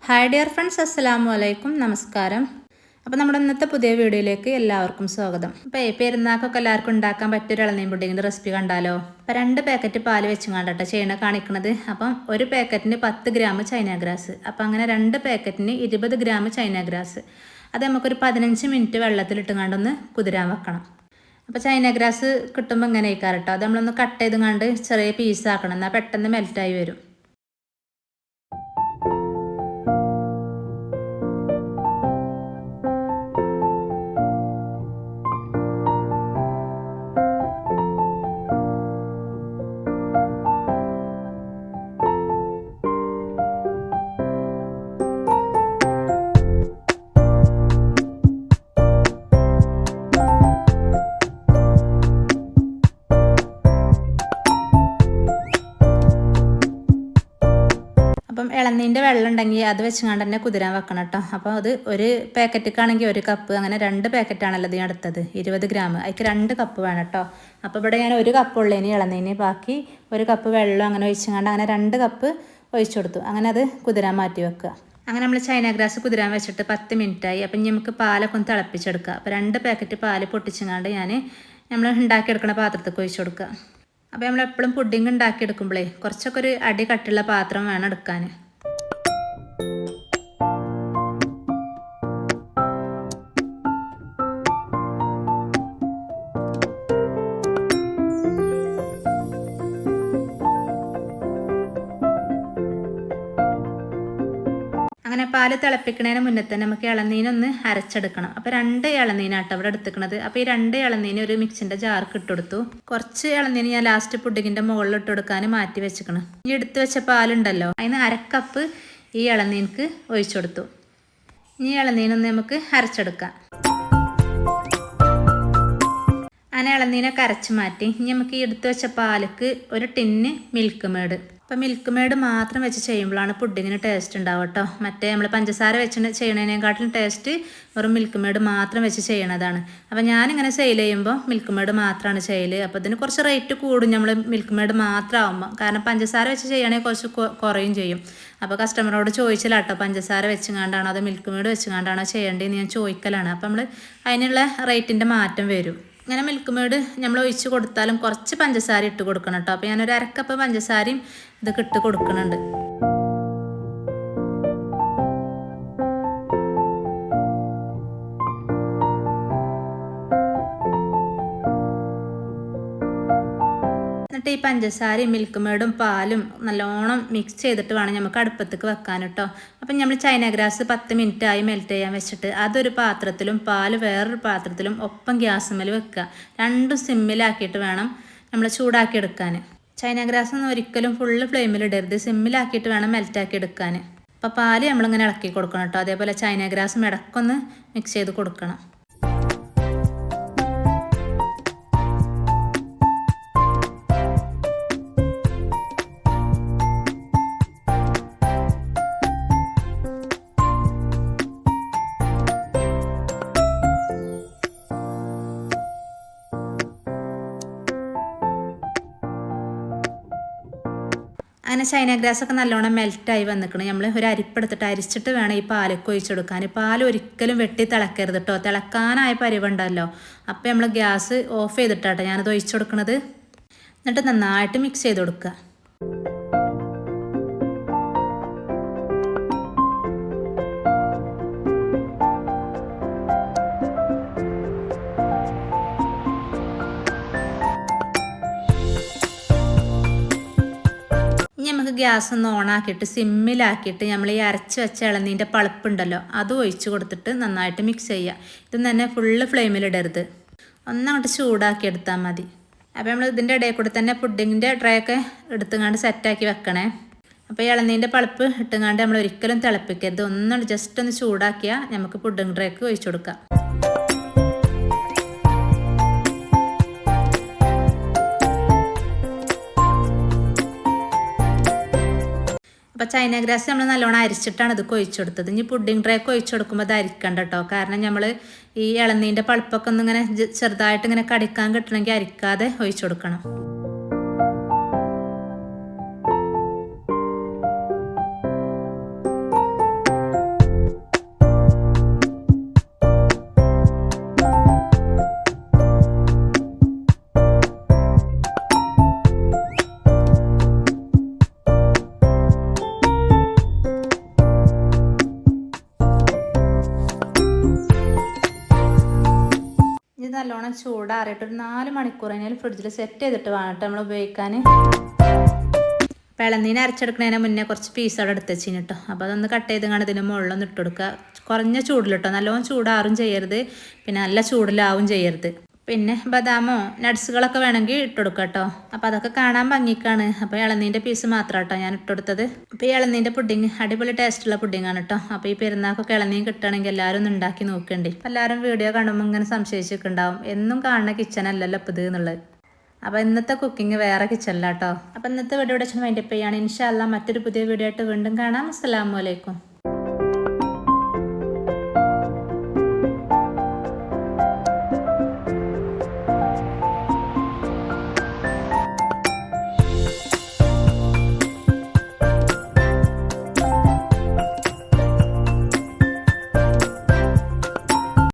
Hi dear friends, അസ്സലാമു അലൈക്കും, നമസ്കാരം. അപ്പോൾ നമ്മുടെ ഇന്നത്തെ പുതിയ വീഡിയോയിലേക്ക് എല്ലാവർക്കും സ്വാഗതം. അപ്പോൾ പെരുന്നാൾക്കൊക്കെ എല്ലാവർക്കും ഉണ്ടാക്കാൻ പറ്റിയ ഒരു ഇളനീർ പുഡിങ്ങിൻ്റെ റെസിപ്പി കണ്ടാലോ. അപ്പോൾ 2 പാക്കറ്റ് പാല് വെച്ച് കണ്ടട്ടോ ചെയ്യണ കാണിക്കുന്നത്. അപ്പം ഒരു പാക്കറ്റിന് 10 ഗ്രാം ചൈന ഗ്രാസ്. അപ്പോൾ അങ്ങനെ 2 പാക്കറ്റിന് 20 ഗ്രാം ചൈന ഗ്രാസ്. അത് നമുക്കൊരു 15 മിനിറ്റ് വെള്ളത്തിലിട്ടുകൊണ്ടൊന്ന് കുതിരാൻ വെക്കണം. അപ്പോൾ ചൈന ഗ്രാസ് കിട്ടുമ്പോൾ ഇങ്ങനെ ആയിക്കാറ് കേട്ടോ. അത് നമ്മളൊന്ന് കട്ട് ചെയ്ത് കണ്ട് ചെറിയ പീസാക്കണം, എന്നാൽ പെട്ടെന്ന് മെൽറ്റായി വരും. അപ്പം ഇളനീൻ്റെ വെള്ളം ഉണ്ടെങ്കിൽ അത് വെച്ചുകൊണ്ട് തന്നെ കുതിരാൻ വെക്കണം കേട്ടോ. അപ്പോൾ അത് ഒരു പാക്കറ്റിക്കാണെങ്കിൽ 1 കപ്പ്, അങ്ങനെ 2 പാക്കറ്റാണല്ലോ ഇതിന് അടുത്തത് 20 ഗ്രാം. അതിക്ക് 2 കപ്പ് വേണം കേട്ടോ. അപ്പോൾ ഇവിടെ ഞാൻ 1 കപ്പ് ഉള്ളതിന് ഇളനീന്, ബാക്കി 1 കപ്പ് വെള്ളം അങ്ങനെ ഒഴിച്ചുകൊണ്ട് അങ്ങനെ 2 കപ്പ് ഒഴിച്ചു കൊടുത്തു. അങ്ങനെ അത് കുതിരാൻ മാറ്റി വെക്കുക. അങ്ങനെ നമ്മൾ ചൈന ഗ്രാസ് കുതിരാൻ വെച്ചിട്ട് 10 മിനിറ്റായി. അപ്പം ഇനി നമുക്ക് പാലൊക്കെ ഒന്ന് തിളപ്പിച്ചെടുക്കുക. അപ്പോൾ 2 പാക്കറ്റ് പാല് പൊട്ടിച്ചുകൊണ്ട് നമ്മൾ ഉണ്ടാക്കിയെടുക്കുന്ന പാത്രത്തേക്ക് ഒഴിച്ചു കൊടുക്കുക. അപ്പോൾ നമ്മൾ എപ്പോഴും പുഡിങ് ഉണ്ടാക്കിയെടുക്കുമ്പോഴേ കുറച്ചൊക്കെ ഒരു അടി കട്ടുള്ള പാത്രം വേണം എടുക്കാൻ. അങ്ങനെ പാല് തിളപ്പിക്കുന്നതിന് മുന്നേ തന്നെ നമുക്ക് ഇളനീനൊന്ന് അരച്ചെടുക്കണം. അപ്പോൾ 2 ഇളനീനാട്ടോ ഇവിടെ എടുത്തിക്കണത്. അപ്പോൾ ഈ 2 ഇളനീന് ഒരു മിക്സിൻ്റെ ജാർക്ക് ഇട്ടെടുത്തു. കുറച്ച് ഇളനീന് ഞാൻ ലാസ്റ്റ് പുഡിങ്ങിൻ്റെ മുകളിൽ ഇട്ട് കൊടുക്കാൻ മാറ്റി വെച്ചിക്കണം. ഇനി എടുത്ത് വെച്ച പാലുണ്ടല്ലോ, അതിന് 1/2 കപ്പ് ഈ ഇളനീനക്ക് ഒഴിച്ചു കൊടുത്തു. ഇനി ഇളനീനൊന്ന് നമുക്ക് അരച്ചെടുക്കാം. അങ്ങനെ ഇളനീനൊക്കെ അരച്ച് മാറ്റി ഇനി നമുക്ക് ഈ എടുത്ത് വെച്ച പാലക്ക് 1 ടിന്ന് മിൽക്ക് മേഡ്. അപ്പോൾ മിൽക്ക് മേഡ് മാത്രം വെച്ച് ചെയ്യുമ്പോഴാണ് പുഡിങ്ങിന് ടേസ്റ്റ് ഉണ്ടാവുക കേട്ടോ. മറ്റേ നമ്മൾ പഞ്ചസാര വെച്ച് ചെയ്യണതിനെക്കാട്ടിലും ടേസ്റ്റ് വെറും മിൽക്ക് മേഡ് മാത്രം വെച്ച് ചെയ്യണതാണ്. അപ്പോൾ ഞാനിങ്ങനെ സെയിൽ ചെയ്യുമ്പോൾ മിൽക്ക് മേഡ് മാത്രമാണ് ചെയ്യൽ. അപ്പോൾ ഇതിന് കുറച്ച് റേറ്റ് കൂടും നമ്മൾ മിൽക്ക് മേഡ് മാത്രം ആകുമ്പോൾ. കാരണം പഞ്ചസാര വെച്ച് ചെയ്യണമെങ്കിൽ കുറച്ച് കുറയും ചെയ്യും. അപ്പോൾ കസ്റ്റമറോട് ചോദിച്ചില്ലാട്ടോ, പഞ്ചസാര വെച്ചുകൊണ്ടാണോ അതോ മിൽക്ക് മേഡ് വെച്ചുകൊണ്ടാണോ ചെയ്യേണ്ടതെന്ന് ഞാൻ ചോദിക്കലാണ്. അപ്പോൾ നമ്മൾ അതിനുള്ള റേറ്റിൻ്റെ മാറ്റം വരും. ഇങ്ങനെ മിൽക്ക് മേഡ് നമ്മൾ ഒഴിച്ച് കൊടുത്താലും കുറച്ച് പഞ്ചസാര ഇട്ട് കൊടുക്കണം കേട്ടോ. അപ്പോൾ ഞാനൊരു 1/2 കപ്പ് പഞ്ചസാരയും ഇതൊക്കെ ഇട്ട് കൊടുക്കുന്നുണ്ട്. എന്നിട്ട് ഈ പഞ്ചസാരയും മിൽക്ക് മേഡും പാലും നല്ലോണം മിക്സ് ചെയ്തിട്ട് വേണം നമുക്ക് അടുപ്പത്തേക്ക് വെക്കാൻ കേട്ടോ. അപ്പം നമ്മൾ ചൈന ഗ്രാസ് 10 മിനിറ്റ് ആയി മെൽറ്റ് ചെയ്യാൻ വെച്ചിട്ട് അതൊരു പാത്രത്തിലും പാല് വേറൊരു പാത്രത്തിലും ഒപ്പം ഗ്യാസുമ്മൽ വെക്കുക. 2 സിമ്മിലാക്കിയിട്ട് വേണം നമ്മൾ ചൂടാക്കി എടുക്കാൻ. ചൈന ഗ്രാസ് ഒന്നും ഒരിക്കലും ഫുള്ള് ഫ്ലെയിമിലിടരുത്, സിമ്മിലാക്കിയിട്ട് വേണം മെൽറ്റാക്കി എടുക്കാൻ. അപ്പോൾ പാല് നമ്മളിങ്ങനെ ഇളക്കി കൊടുക്കണം കേട്ടോ. അതേപോലെ ചൈന ഗ്രാസും ഇടയ്ക്കൊന്ന് മിക്സ് ചെയ്ത് കൊടുക്കണം. അങ്ങനെ ചൈന ഗ്രാസൊക്കെ നല്ലോണം മെൽറ്റായി വന്നിക്കണം. നമ്മൾ ഒരു അരിപ്പെടുത്തിട്ട് അരിച്ചിട്ട് വേണം ഈ പാലൊക്കെ ഒഴിച്ചെടുക്കാൻ. പാൽ ഒരിക്കലും വെട്ടി തിളക്കരുത് കേട്ടോ. തിളക്കാനായ പരിവുണ്ടല്ലോ. അപ്പോൾ നമ്മൾ ഗ്യാസ് ഓഫ് ചെയ്തിട്ടാട്ടോ ഞാനത് ഒഴിച്ചു കൊടുക്കണത്. എന്നിട്ട് നന്നായിട്ട് മിക്സ് ചെയ്ത് കൊടുക്കുക. നമുക്ക് ഗ്യാസ് ഒന്ന് ഓണാക്കിയിട്ട് സിമ്മിലാക്കിയിട്ട് നമ്മൾ ഈ അരച്ച് വെച്ച ഇളനീൻ്റെ പളുപ്പുണ്ടല്ലോ അത് ഒഴിച്ച് കൊടുത്തിട്ട് നന്നായിട്ട് മിക്സ് ചെയ്യുക. ഇതൊന്നും തന്നെ ഫുള്ള് ഫ്ലെയിമിലിടരുത്, ഒന്നങ്ങോട്ട് ചൂടാക്കി എടുത്താൽ മതി. അപ്പോൾ നമ്മൾ ഇതിൻ്റെ ഇടയിൽ കൂടെ തന്നെ പുഡിങ്ങിൻ്റെ ട്രേ ഒക്കെ എടുത്തുകൊണ്ട് സെറ്റാക്കി വെക്കണേ. അപ്പോൾ ഇളനീൻ്റെ പളുപ്പ് ഇട്ടുകൊണ്ട് നമ്മൾ ഒരിക്കലും തിളപ്പിക്കരുത്, ഒന്നും ജസ്റ്റ് ഒന്ന് ചൂടാക്കിയാൽ നമുക്ക് പുഡിങ് ട്രേക്ക് ഒഴിച്ചു കൊടുക്കാം. അപ്പോൾ ചൈന ഗ്രാസ് നമ്മൾ നല്ലോണം അരിച്ചിട്ടാണ് ഇത് ഒഴിച്ചു കൊടുത്തത്. ഇനി പുഡിങ് ട്രേക്ക് ഒഴിച്ചു കൊടുക്കുമ്പോൾ അത് അരിക്കണ്ട കേട്ടോ. കാരണം നമ്മൾ ഈ ഇളനീൻ്റെ പൾപ്പൊക്കെ ഒന്നിങ്ങനെ ചെറുതായിട്ട് ഇങ്ങനെ കടിക്കാൻ കിട്ടണമെങ്കിൽ അരിക്കാതെ ഒഴിച്ചു കൊടുക്കണം. നല്ലോണം ചൂടാറിയിട്ട് ഒരു 4 മണിക്കൂർ കഴിഞ്ഞാൽ ഫ്രിഡ്ജിൽ സെറ്റ് ചെയ്തിട്ട് വേണം കേട്ടോ നമ്മൾ ഉപയോഗിക്കാൻ. ഇളനീര് അരച്ചെടുക്കുന്നതിന് മുന്നേ കുറച്ച് പീസ് അവിടെ എടുത്ത് വെച്ചിന് കേട്ടോ. അപ്പോൾ അതൊന്ന് കട്ട് ചെയ്ത് കാണാൻ ഇതിന് മുകളിലൊന്ന് ഇട്ട് കൊടുക്കുക. കുറഞ്ഞ ചൂടിൽ കേട്ടോ, നല്ലോണം ചൂടാറും ചെയ്യരുത്, പിന്നെ നല്ല ചൂടിലാവും ചെയ്യരുത്. പിന്നെ ബദാമോ നട്ട്സുകളൊക്കെ വേണമെങ്കിൽ ഇട്ട് കൊടുക്കുക കേട്ടോ. അപ്പോൾ അതൊക്കെ കാണാൻ ഭംഗിക്കാണ്. അപ്പോൾ ഇളനീൻ്റെ പീസ് മാത്രം കേട്ടോ ഞാൻ ഇട്ട് കൊടുത്തത്. അപ്പോൾ ഈ ഇളനീൻ്റെ പുഡിങ് അടിപൊളി ടേസ്റ്റുള്ള പുഡിങ്ങാണ് കേട്ടോ. അപ്പോൾ ഈ പെരുന്നാൾക്കൊക്കെ ഇളനീൻ കിട്ടുകയാണെങ്കിൽ എല്ലാവരും ഒന്ന് ഉണ്ടാക്കി നോക്കണ്ടേ. അപ്പോൾ എല്ലാവരും വീഡിയോ കാണുമ്പോൾ ഇങ്ങനെ സംശയിച്ചിട്ടുണ്ടാവും, എന്നും കാണുന്ന കിച്ചൺ അല്ലല്ലോ ഇപ്പോൾ ഇത് എന്നുള്ളത്. അപ്പോൾ ഇന്നത്തെ കുക്കിംഗ് വേറെ കിച്ചണിലാട്ടോ. അപ്പോൾ ഇന്നത്തെ വീഡിയോ ഇവിടെ വെച്ച് വൈൻഡപ്പ് ചെയ്യാണ്. ഇൻഷാ അല്ലാഹ് മറ്റൊരു പുതിയ വീഡിയോ ആയിട്ട് വീണ്ടും കാണാം. അസ്സലാമു അലൈക്കും.